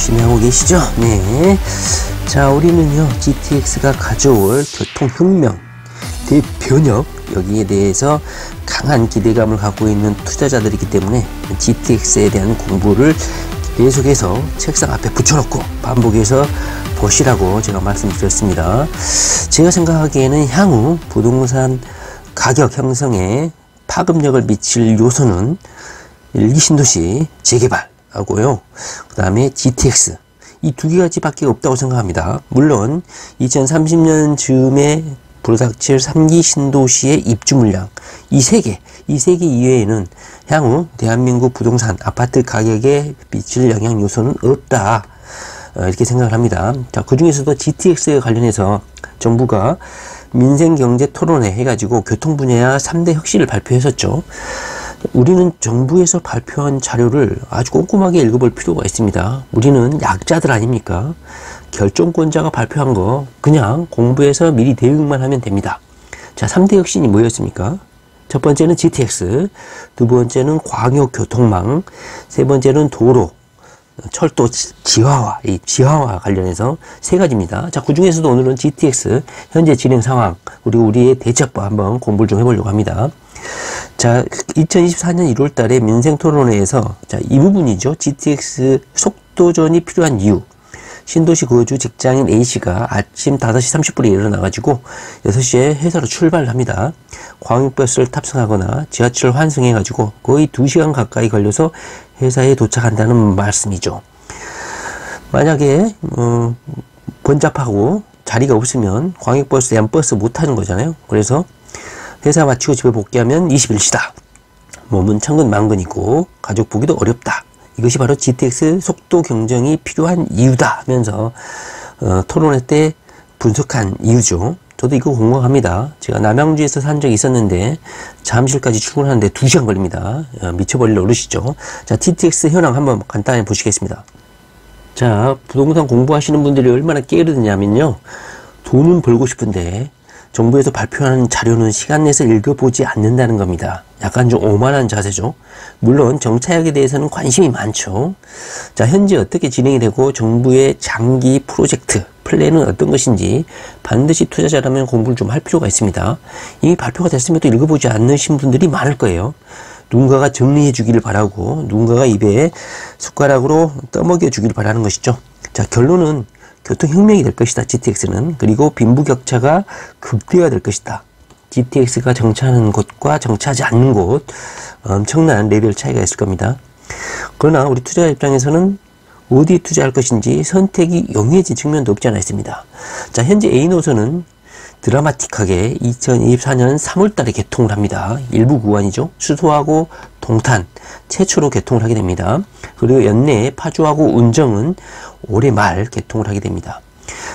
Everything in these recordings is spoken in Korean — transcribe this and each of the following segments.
열심히 하고 계시죠? 네. 자, 우리는요, GTX가 가져올 교통혁명, 대변혁, 여기에 대해서 강한 기대감을 갖고 있는 투자자들이기 때문에 GTX에 대한 공부를 계속해서 책상 앞에 붙여놓고 반복해서 보시라고 제가 말씀드렸습니다. 제가 생각하기에는 향후 부동산 가격 형성에 파급력을 미칠 요소는 1기 신도시 재개발하고요. 그 다음에 GTX. 이 두 가지밖에 없다고 생각합니다. 물론 2030년 즈음에 불닥칠 3기 신도시의 입주 물량, 이 세 개 이외에는 향후 대한민국 부동산 아파트 가격에 미칠 영향 요소는 없다, 이렇게 생각을 합니다. 자, 그 중에서도 GTX에 관련해서 정부가 민생경제 토론회 해가지고 교통 분야 3대 혁신을 발표했었죠. 우리는 정부에서 발표한 자료를 아주 꼼꼼하게 읽어볼 필요가 있습니다. 우리는 약자들 아닙니까? 결정권자가 발표한 거 그냥 공부해서 미리 대응만 하면 됩니다. 자, 3대 혁신이 뭐였습니까? 첫 번째는 GTX, 두 번째는 광역교통망, 세 번째는 도로, 철도 지하화, 이 지하화 관련해서 세 가지입니다. 자, 그 중에서도 오늘은 GTX 현재 진행 상황, 그리고 우리의 대처법 한번 공부를 좀 해보려고 합니다. 자, 2024년 1월 달에 민생토론회에서, 자, 이 부분이죠. GTX 속도전이 필요한 이유. 신도시 거주 직장인 A씨가 아침 5시 30분에 일어나가지고 6시에 회사로 출발을 합니다. 광역버스를 탑승하거나 지하철 환승해가지고 거의 2시간 가까이 걸려서 회사에 도착한다는 말씀이죠. 만약에 번잡하고 자리가 없으면 광역버스, 엠버스 못 타는 거잖아요. 그래서 회사 마치고 집에 복귀하면 20일시다. 몸은 천근만근이고 가족 보기도 어렵다. 이것이 바로 GTX 속도 경쟁이 필요한 이유다 하면서 토론회 때 분석한 이유죠. 저도 이거 공감합니다. 제가 남양주에서 산 적이 있었는데 잠실까지 출근하는데 2시간 걸립니다. 미쳐버릴 노릇이죠. 자, GTX 현황 한번 간단히 보시겠습니다. 자, 부동산 공부하시는 분들이 얼마나 게으르냐면요, 돈은 벌고 싶은데 정부에서 발표하는 자료는 시간 내서 읽어보지 않는다는 겁니다. 약간 좀 오만한 자세죠. 물론 정차역에 대해서는 관심이 많죠. 자, 현재 어떻게 진행이 되고 정부의 장기 프로젝트 플랜은 어떤 것인지 반드시 투자자라면 공부를 좀 할 필요가 있습니다. 이미 발표가 됐음에도 읽어보지 않으신 분들이 많을 거예요. 누군가가 정리해 주기를 바라고 누군가가 입에 숟가락으로 떠먹여 주기를 바라는 것이죠. 자, 결론은 교통혁명이 될 것이다, GTX는. 그리고 빈부격차가 극대화될 것이다. GTX가 정차하는 곳과 정차하지 않는 곳, 엄청난 레벨 차이가 있을 겁니다. 그러나 우리 투자자 입장에서는 어디에 투자할 것인지 선택이 용이해진 측면도 없지 않아 있습니다. 자, 현재 A노선은 드라마틱하게 2024년 3월 달에 개통을 합니다. 일부 구간이죠. 수소하고 동탄 최초로 개통을 하게 됩니다. 그리고 연내에 파주하고 운정은 올해 말 개통을 하게 됩니다.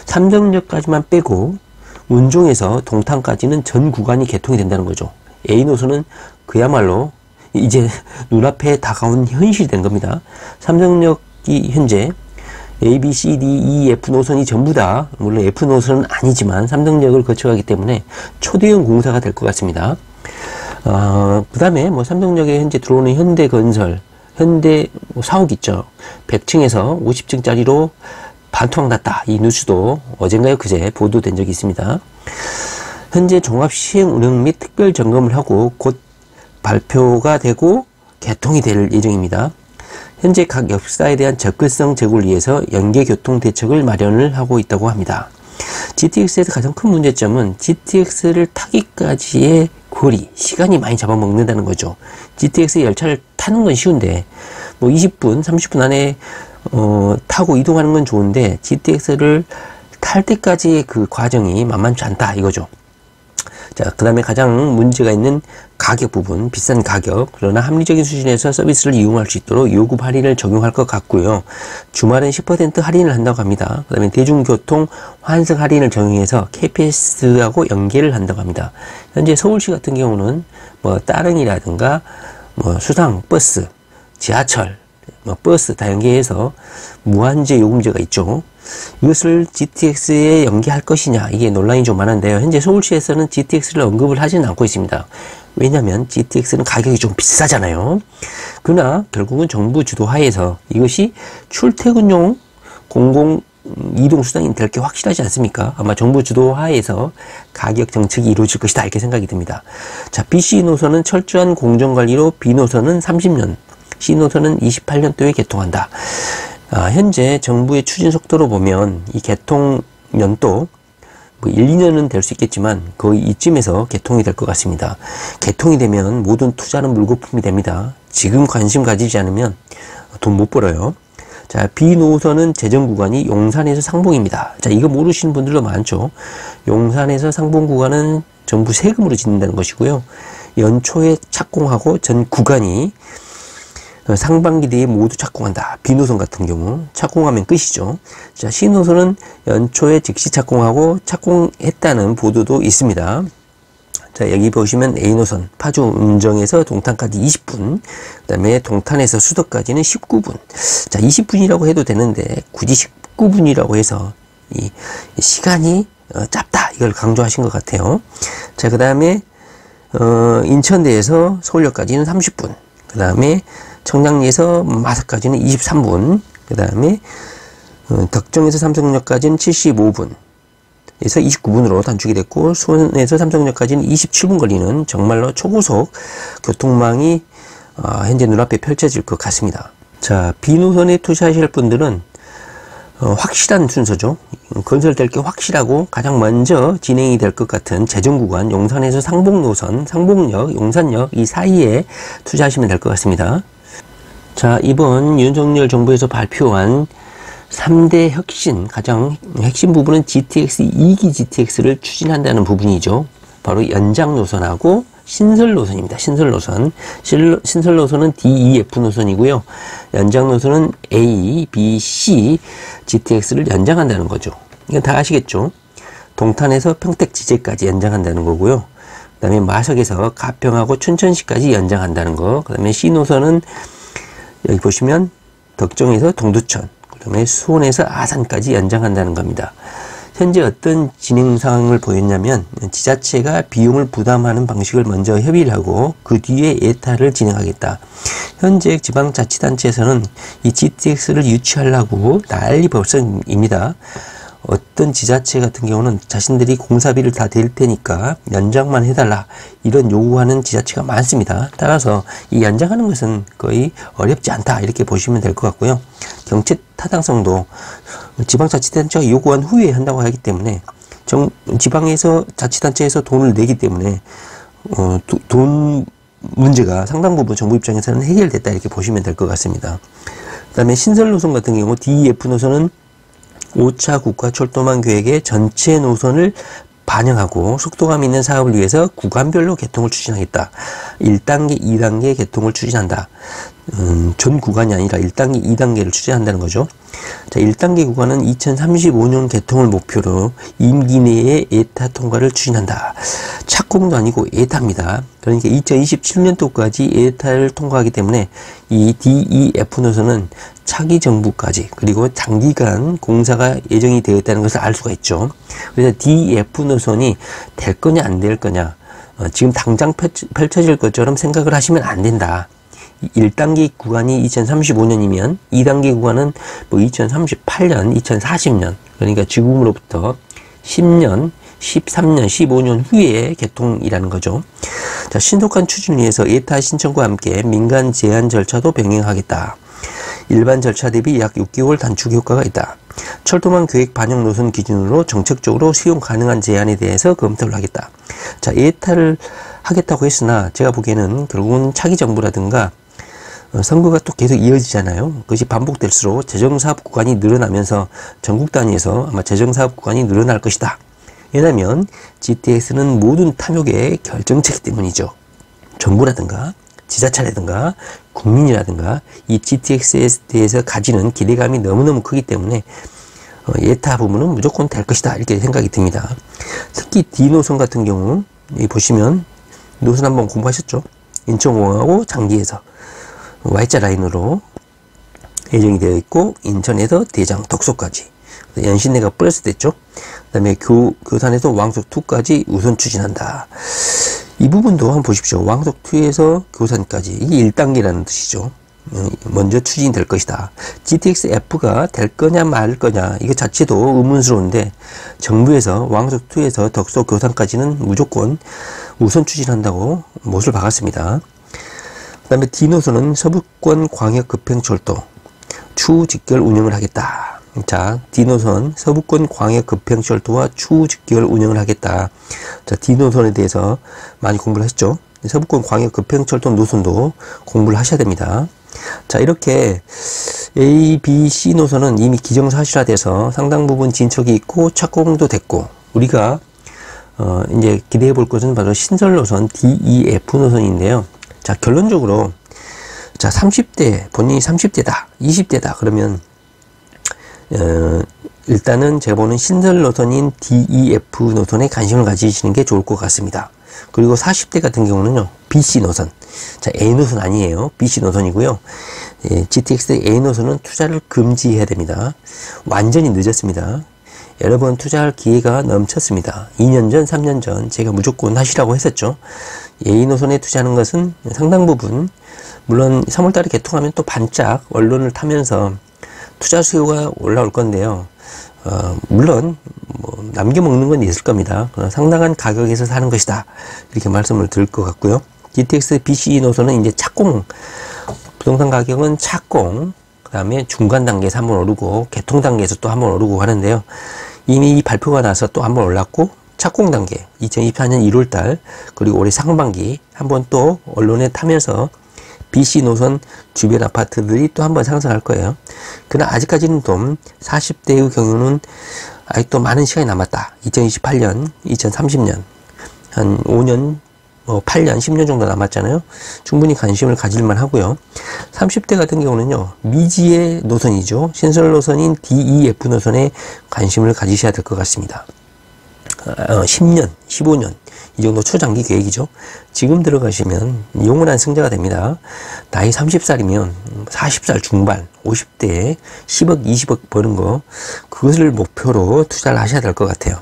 삼성역까지만 빼고 운정에서 동탄까지는 전 구간이 개통이 된다는 거죠. A노선은 그야말로 이제 눈앞에 다가온 현실이 된 겁니다. 삼성역이 현재 A, B, C, D, E, F 노선이 전부 다, 물론 F 노선은 아니지만 삼성역을 거쳐가기 때문에 초대형 공사가 될 것 같습니다. 그 다음에 뭐 삼성역에 현재 들어오는 현대건설, 현대 사옥 있죠. 100층에서 50층짜리로 반토막 났다. 이 뉴스도 어젠가요 그제 보도된 적이 있습니다. 현재 종합 시행 운영 및 특별 점검을 하고 곧 발표가 되고 개통이 될 예정입니다. 현재 각 역사에 대한 접근성 제고를 위해서 연계교통 대책을 마련을 하고 있다고 합니다. GTX에서 가장 큰 문제점은 GTX를 타기까지의 거리, 시간이 많이 잡아먹는다는 거죠. GTX 열차를 타는 건 쉬운데 뭐 20분, 30분 안에 타고 이동하는 건 좋은데 GTX를 탈 때까지의 그 과정이 만만치 않다 이거죠. 자, 그 다음에 가장 문제가 있는 가격 부분, 비싼 가격, 그러나 합리적인 수준에서 서비스를 이용할 수 있도록 요금 할인을 적용할 것 같고요. 주말은 10% 할인을 한다고 합니다. 그 다음에 대중교통 환승 할인을 적용해서 KPS하고 연계를 한다고 합니다. 현재 서울시 같은 경우는 뭐 따릉이라든가 뭐 수상, 버스, 지하철, 뭐 버스 다 연계해서 무한제 요금제가 있죠. 이것을 GTX에 연계할 것이냐, 이게 논란이 좀 많은데요. 현재 서울시에서는 GTX를 언급을 하지는 않고 있습니다. 왜냐하면 GTX는 가격이 좀 비싸잖아요. 그러나 결국은 정부 주도하에서 이것이 출퇴근용 공공 이동수단이 될 게 확실하지 않습니까? 아마 정부 주도하에서 가격 정책이 이루어질 것이다 이렇게 생각이 듭니다. 자, BC 노선은 철저한 공정관리로 B 노선은 30년, C 노선은 28년도에 개통한다. 현재 정부의 추진 속도로 보면 이 개통 연도 뭐 1, 2년은 될 수 있겠지만 거의 이쯤에서 개통이 될 것 같습니다. 개통이 되면 모든 투자는 물거품이 됩니다. 지금 관심 가지지 않으면 돈 못 벌어요. 자, B 노선은 재정 구간이 용산에서 상봉입니다. 자, 이거 모르시는 분들도 많죠. 용산에서 상봉 구간은 정부 세금으로 짓는다는 것이고요. 연초에 착공하고 전 구간이 상반기 내에 모두 착공한다. B 노선 같은 경우 착공하면 끝이죠. 자, C 노선은 연초에 즉시 착공하고 착공했다는 보도도 있습니다. 자, 여기 보시면 A 노선 파주 운정에서 동탄까지 20분, 그 다음에 동탄에서 수덕까지는 19분. 자, 20분이라고 해도 되는데 굳이 19분이라고 해서 이 시간이 짧다 이걸 강조하신 것 같아요. 자, 그 다음에 인천대에서 서울역까지는 30분, 그 다음에 청량리에서 마사까지는 23분, 그 다음에 덕정에서 삼성역까지는 75분 에서 29분으로 단축이 됐고, 수원에서 삼성역까지는 27분 걸리는 정말로 초고속 교통망이 현재 눈앞에 펼쳐질 것 같습니다. 자, B노선에 투자하실 분들은 확실한 순서죠. 건설될 게 확실하고 가장 먼저 진행이 될 것 같은 재정구간 용산에서 상봉노선, 상봉역, 용산역 이 사이에 투자하시면 될 것 같습니다. 자, 이번 윤석열 정부에서 발표한 3대 혁신, 가장 핵심 부분은 GTX, 2기 GTX를 추진한다는 부분이죠. 바로 연장 노선하고 신설 노선입니다. 신설 노선. 신설 노선은 DEF 노선이고요. 연장 노선은 A, B, C GTX를 연장한다는 거죠. 이건 다 아시겠죠? 동탄에서 평택 지제까지 연장한다는 거고요. 그 다음에 마석에서 가평하고 춘천시까지 연장한다는 거. 그 다음에 C 노선은 여기 보시면 덕정에서 동두천, 그 다음에 수원에서 아산까지 연장한다는 겁니다. 현재 어떤 진행 상황을 보였냐면 지자체가 비용을 부담하는 방식을 먼저 협의를 하고 그 뒤에 예타를 진행하겠다. 현재 지방자치단체에서는 이 GTX를 유치하려고 난리 벌써입니다. 어떤 지자체 같은 경우는 자신들이 공사비를 다 댈 테니까 연장만 해달라 이런 요구하는 지자체가 많습니다. 따라서 이 연장하는 것은 거의 어렵지 않다 이렇게 보시면 될 것 같고요. 정책 타당성도 지방자치단체가 요구한 후에 한다고 하기 때문에 지방에서 자치단체에서 돈을 내기 때문에 돈 문제가 상당 부분 정부 입장에서는 해결됐다 이렇게 보시면 될 것 같습니다. 그 다음에 신설 노선 같은 경우 DEF 노선은 5차 국가철도망 계획의 전체 노선을 반영하고 속도감 있는 사업을 위해서 구간별로 개통을 추진하겠다. 1단계, 2단계 개통을 추진한다. 전 구간이 아니라 1단계, 2단계를 추진한다는 거죠. 자, 1단계 구간은 2035년 개통을 목표로 임기 내에 예타 통과를 추진한다. 착공도 아니고 예타입니다. 그러니까 2027년도까지 예타를 통과하기 때문에 이 DEF 노선은 차기 정부까지 그리고 장기간 공사가 예정이 되어 있다는 것을 알 수가 있죠. 그래서 DEF 노선이 될 거냐 안 될 거냐 지금 당장 펼쳐질 것처럼 생각을 하시면 안 된다. 1단계 구간이 2035년이면 2단계 구간은 뭐 2038년, 2040년 그러니까 지금으로부터 10년, 13년, 15년 후에 개통이라는 거죠. 자, 신속한 추진을 위해서 예타 신청과 함께 민간 제한 절차도 병행하겠다. 일반 절차 대비 약 6개월 단축 효과가 있다. 철도망 계획 반영 노선 기준으로 정책적으로 수용 가능한 제안에 대해서 검토를 하겠다. 자, 예타를 하겠다고 했으나 제가 보기에는 결국은 차기 정부라든가 선거가 또 계속 이어지잖아요. 그것이 반복될수록 재정사업 구간이 늘어나면서 전국 단위에서 아마 재정사업 구간이 늘어날 것이다. 왜냐하면 GTX는 모든 탐욕의 결정체이기 때문이죠. 정부라든가 지자체라든가 국민이라든가 이 GTX에 대해서 가지는 기대감이 너무너무 크기 때문에 예타 부분은 무조건 될 것이다 이렇게 생각이 듭니다. 특히 D노선 같은 경우 여기 보시면 노선 한번 공부하셨죠? 인천공항하고 장기에서 Y자 라인으로 예정이 되어 있고 인천에서 대장, 덕소까지 연신내가 플러스 됐죠. 그 다음에 교산에서 왕속2까지 우선 추진한다. 이 부분도 한번 보십시오. 왕속2에서 교산까지 이게 1단계라는 뜻이죠. 먼저 추진이 될 것이다. GTX-F가 될 거냐 말 거냐 이거 자체도 의문스러운데 정부에서 왕석2에서 덕소 교산까지는 무조건 우선 추진한다고 못을 박았습니다. 그 다음에 D노선은 서부권 광역급행철도 추후 직결 운영을 하겠다. 자, D노선 서부권 광역급행철도와 추후 직결 운영을 하겠다. 자, D노선에 대해서 많이 공부를 했죠. 서부권 광역급행철도 노선도 공부를 하셔야 됩니다. 자, 이렇게 A, B, C 노선은 이미 기정사실화돼서 상당 부분 진척이 있고 착공도 됐고, 우리가 이제 기대해 볼 것은 바로 신설 노선 D, E, F 노선인데요. 자, 결론적으로 자 30대 본인이 30대다 20대다 그러면 일단은 제가 보는 신설 노선인 D, E, F 노선에 관심을 가지시는 게 좋을 것 같습니다. 그리고 40대 같은 경우는요, BC 노선. 자, A 노선 아니에요. BC 노선이고요. GTX A 노선은 투자를 금지해야 됩니다. 완전히 늦었습니다. 여러 번 투자할 기회가 넘쳤습니다. 2년 전, 3년 전 제가 무조건 하시라고 했었죠. A 노선에 투자하는 것은 상당 부분, 물론 3월달에 개통하면 또 반짝 언론을 타면서 투자 수요가 올라올 건데요. 물론 뭐 남겨먹는 건 있을 겁니다. 그러나 상당한 가격에서 사는 것이다. 이렇게 말씀을 드릴 것 같고요. GTX BC 노선은 이제 착공, 부동산 가격은 착공, 그 다음에 중간 단계에서 한번 오르고 개통 단계에서 또 한번 오르고 하는데요. 이미 발표가 나서 또 한번 올랐고 착공 단계 2024년 1월달 그리고 올해 상반기 한번 또 언론에 타면서 BC 노선 주변 아파트들이 또 한번 상승할 거예요. 그러나 아직까지는 좀 40대의 경우는 아직도 많은 시간이 남았다. 2028년, 2030년 한 5년, 8년, 10년 정도 남았잖아요. 충분히 관심을 가질만 하고요. 30대 같은 경우는요, 미지의 노선이죠. 신설 노선인 DEF 노선에 관심을 가지셔야 될 것 같습니다. 10년, 15년 이 정도 초장기 계획이죠. 지금 들어가시면 영원한 승자가 됩니다. 나이 30살이면 40살 중반, 50대에 10억, 20억 버는 거, 그것을 목표로 투자를 하셔야 될 것 같아요.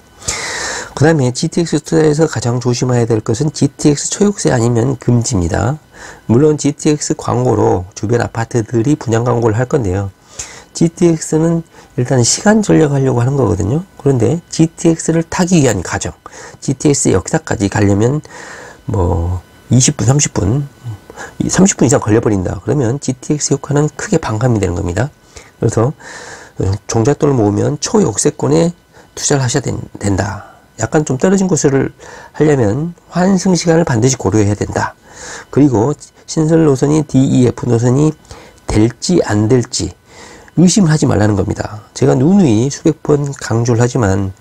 그 다음에 GTX 투자에서 가장 조심해야 될 것은 GTX 초역세 아니면 금지입니다. 물론 GTX 광고로 주변 아파트들이 분양 광고를 할 건데요. GTX는 일단 시간 절약하려고 하는 거거든요. 그런데 GTX를 타기 위한 과정, GTX 역사까지 가려면 뭐 20분, 30분 이상 걸려버린다. 그러면 GTX 효과는 크게 반감이 되는 겁니다. 그래서 종잣돈을 모으면 초역세권에 투자를 하셔야 된다. 약간 좀 떨어진 곳을 하려면 환승 시간을 반드시 고려해야 된다. 그리고 신설 노선이 DEF 노선이 될지 안 될지 의심을 하지 말라는 겁니다. 제가 누누이 수백 번 강조를 하지만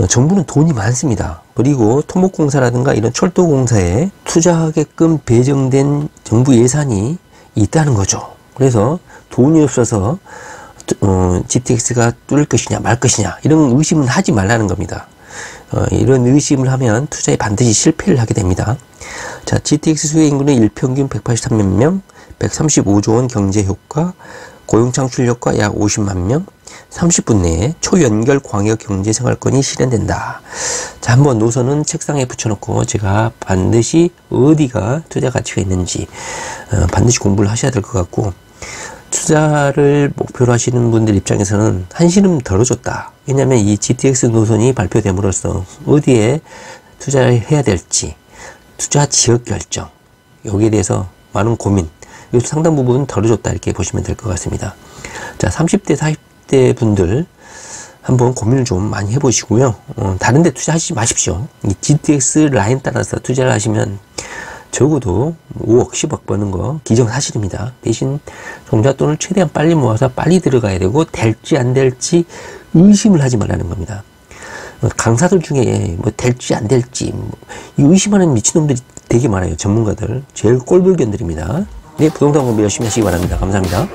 정부는 돈이 많습니다. 그리고 토목공사라든가 이런 철도공사에 투자하게끔 배정된 정부 예산이 있다는 거죠. 그래서 돈이 없어서 GTX가 뚫을 것이냐 말 것이냐 이런 의심은 하지 말라는 겁니다. 이런 의심을 하면 투자에 반드시 실패를 하게 됩니다. 자, GTX 수혜 인구는 일평균 183만 명, 135조 원 경제 효과, 고용 창출 효과 약 50만 명, 30분 내에 초연결 광역 경제생활권이 실현된다. 자, 한번 노선은 책상에 붙여놓고 제가 반드시 어디가 투자 가치가 있는지 반드시 공부를 하셔야 될 것 같고, 투자를 목표로 하시는 분들 입장에서는 한시름 덜어줬다. 왜냐하면 이 GTX 노선이 발표됨으로써 어디에 투자를 해야 될지, 투자 지역 결정, 여기에 대해서 많은 고민, 이것도 상당 부분 덜어줬다 이렇게 보시면 될 것 같습니다. 자, 30대, 40대 분들 한번 고민을 좀 많이 해보시고요. 다른 데 투자하시지 마십시오. 이 GTX 라인 따라서 투자를 하시면 적어도 5억, 10억 버는 거 기정사실입니다. 대신 종잣돈을 최대한 빨리 모아서 빨리 들어가야 되고, 될지 안 될지 의심을 하지 말라는 겁니다. 강사들 중에 뭐 될지 안 될지 이 의심하는 미친놈들이 되게 많아요. 전문가들. 제일 꼴불견들입니다. 네, 부동산 공부 열심히 하시기 바랍니다. 감사합니다.